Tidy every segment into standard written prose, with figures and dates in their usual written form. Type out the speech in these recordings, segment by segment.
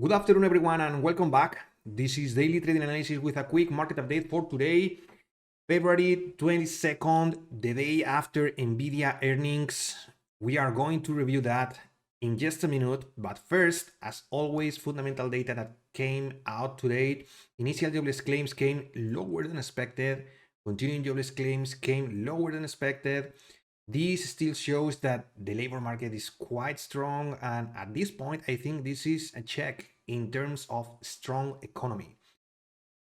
Good afternoon, everyone, and welcome back. This is Daily Trading Analysis with a quick market update for today, February 22nd, the day after NVDA earnings. We are going to review that in just a minute, but first, as always, fundamental data that came out today. Initial jobless claims came lower than expected. Continuing jobless claims came lower than expected. This still shows that the labor market is quite strong, and at this point, I think this is a check in terms of strong economy.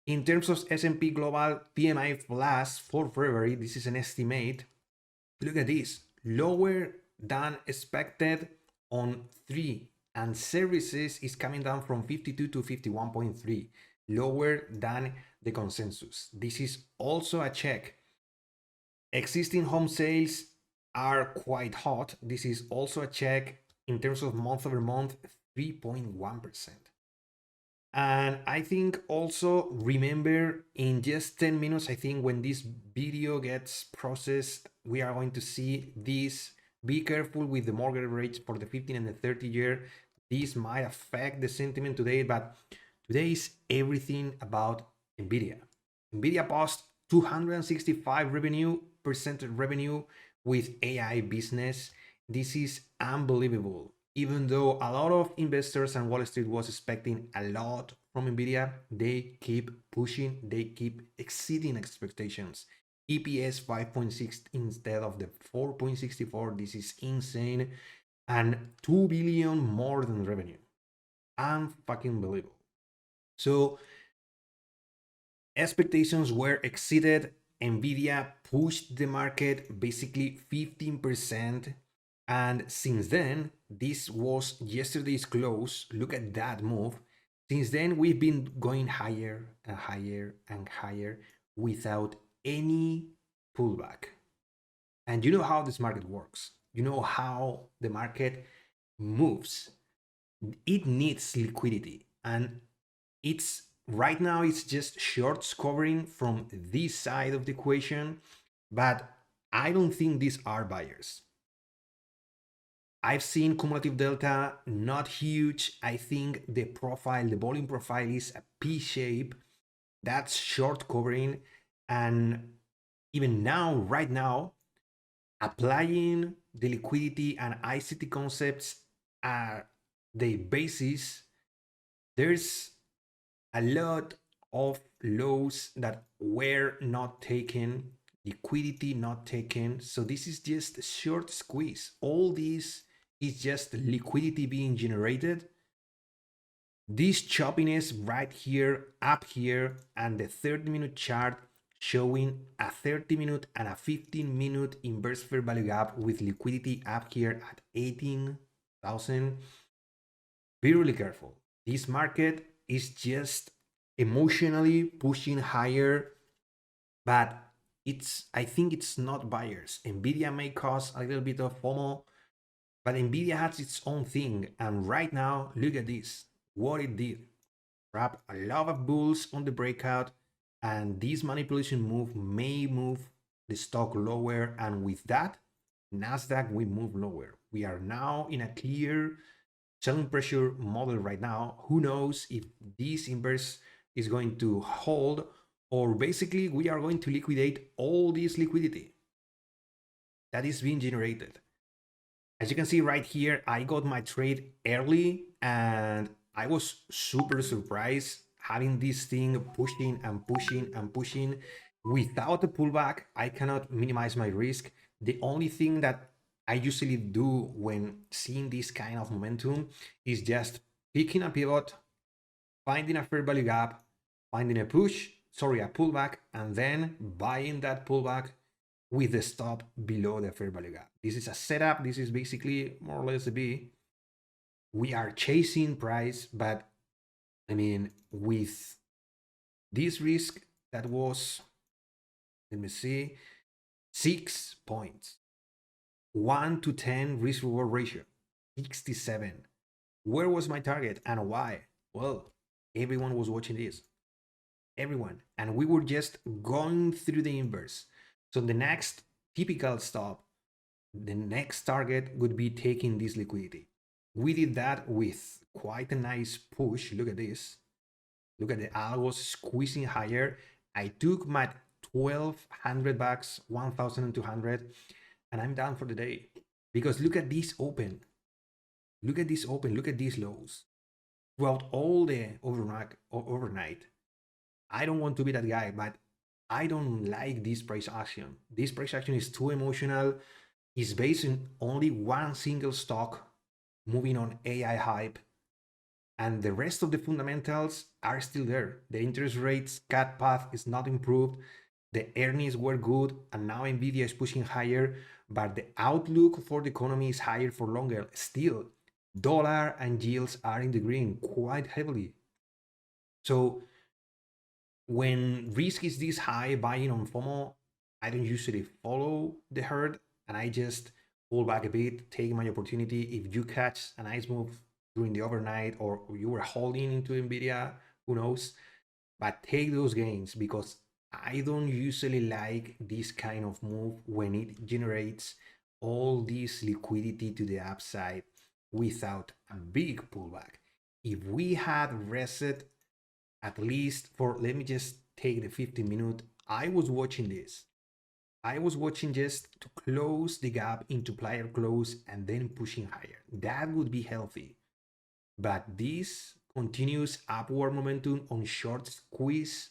In terms of S&P Global PMI Plus for February, this is an estimate. Look at this, lower than expected on 3, and services is coming down from 52 to 51.3, lower than the consensus. This is also a check. Existing home sales are quite hot. This is also a check in terms of month over month, 3.1%. And I think also remember in just 10 minutes, I think when this video gets processed, we are going to see this. Be careful with the mortgage rates for the 15 and the 30 year. This might affect the sentiment today, but today is everything about NVIDIA. NVIDIA post 265% revenue with AI business. This is unbelievable. Even though a lot of investors and Wall Street was expecting a lot from NVIDIA, they keep pushing, they keep exceeding expectations. EPS 5.6 instead of the 4.64. This is insane. And 2 billion more than revenue. Unfucking believable. So expectations were exceeded. NVIDIA pushed the market basically 15%. And since then, this was yesterday's close. Look at that move. Since then, we've been going higher and higher and higher without any pullback. And you know how this market works. You know how the market moves. It needs liquidity. And it's right now, it's just shorts covering from this side of the equation. But I don't think these are buyers. I've seen cumulative delta, not huge. I think the profile, the volume profile is a P shape. That's short covering. And even now, right now, applying the liquidity and ICT concepts are the basis. There's a lot of lows that were not taken, liquidity not taken. So this is just a short squeeze. All this is just liquidity being generated. This choppiness right here, up here, and the 30-minute chart showing a 30-minute and a 15-minute inverse fair value gap with liquidity up here at 18,000. Be really careful. This market is just emotionally pushing higher, but I think it's not buyers. NVIDIA may cause a little bit of FOMO, but NVIDIA has its own thing. And right now, look at this, what it did. Wrap a lot of bulls on the breakout, and this manipulation move may move the stock lower. And with that, Nasdaq will move lower. We are now in a clear selling pressure model right now. Who knows if this inverse is going to hold, or basically we are going to liquidate all this liquidity that is being generated. As you can see right here, I got my trade early and I was super surprised having this thing pushing and pushing and pushing without a pullback. I cannot minimize my risk. The only thing that I usually do when seeing this kind of momentum is just picking a pivot, finding a fair value gap, finding a pullback, and then buying that pullback with the stop below the fair value gap. This is a setup. This is basically more or less a B. We are chasing price, but I mean, with this risk that was, let me see, 6 points. 1 to 10 risk reward ratio, 67. Where was my target and why? Well, everyone was watching this. Everyone. And we were just going through the inverse. So the next typical stop, the next target would be taking this liquidity. We did that with quite a nice push. Look at this. Look at the algos squeezing higher. I took my 1200 bucks, 1200, and I'm done for the day. Because look at this open. Look at this open. Look at these lows. Throughout all the overnight, I don't want to be that guy, but I don't like this price action. This price action is too emotional. It's based on only one single stock moving on AI hype, and the rest of the fundamentals are still there. The interest rates cut path is not improved. The earnings were good, and now NVIDIA is pushing higher, but the outlook for the economy is higher for longer. Still, dollar and yields are in the green quite heavily. So when risk is this high, buying on FOMO, I don't usually follow the herd, and I just pull back a bit, take my opportunity. If you catch a nice move during the overnight, or you were holding into NVIDIA, who knows? But take those gains, because I don't usually like this kind of move when it generates all this liquidity to the upside without a big pullback. If we had reset at least for, let me just take the 15-minute, I was watching this. I was watching just to close the gap into prior close and then pushing higher. That would be healthy. But this continuous upward momentum on short squeeze,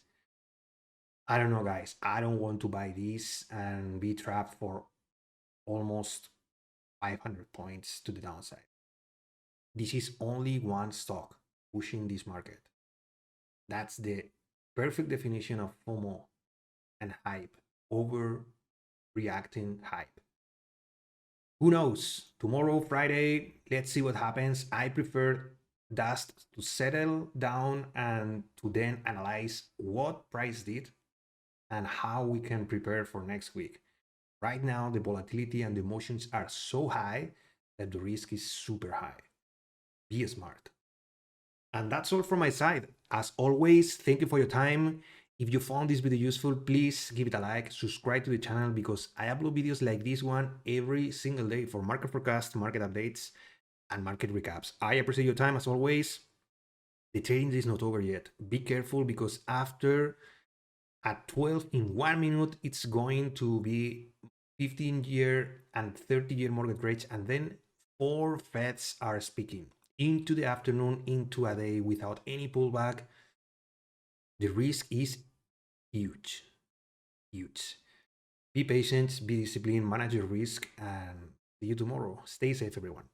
I don't know, guys. I don't want to buy this and be trapped for almost 500 points to the downside. This is only one stock pushing this market. That's the perfect definition of FOMO and hype, overreacting hype. Who knows? Tomorrow, Friday, let's see what happens. I prefer dust to settle down and to then analyze what price did and how we can prepare for next week. Right now, the volatility and the emotions are so high that the risk is super high. Be smart. And that's all from my side. As always, thank you for your time. If you found this video useful, please give it a like, subscribe to the channel, because I upload videos like this one every single day for market forecast, market updates, and market recaps. I appreciate your time as always. The trading is not over yet. Be careful, because after at 12 in 1 minute, it's going to be 15-year and 30-year mortgage rates, and then 4 Feds are speaking into the afternoon, into a day without any pullback. The risk is huge, huge. Be patient, be disciplined, manage your risk, and see you tomorrow. Stay safe, everyone.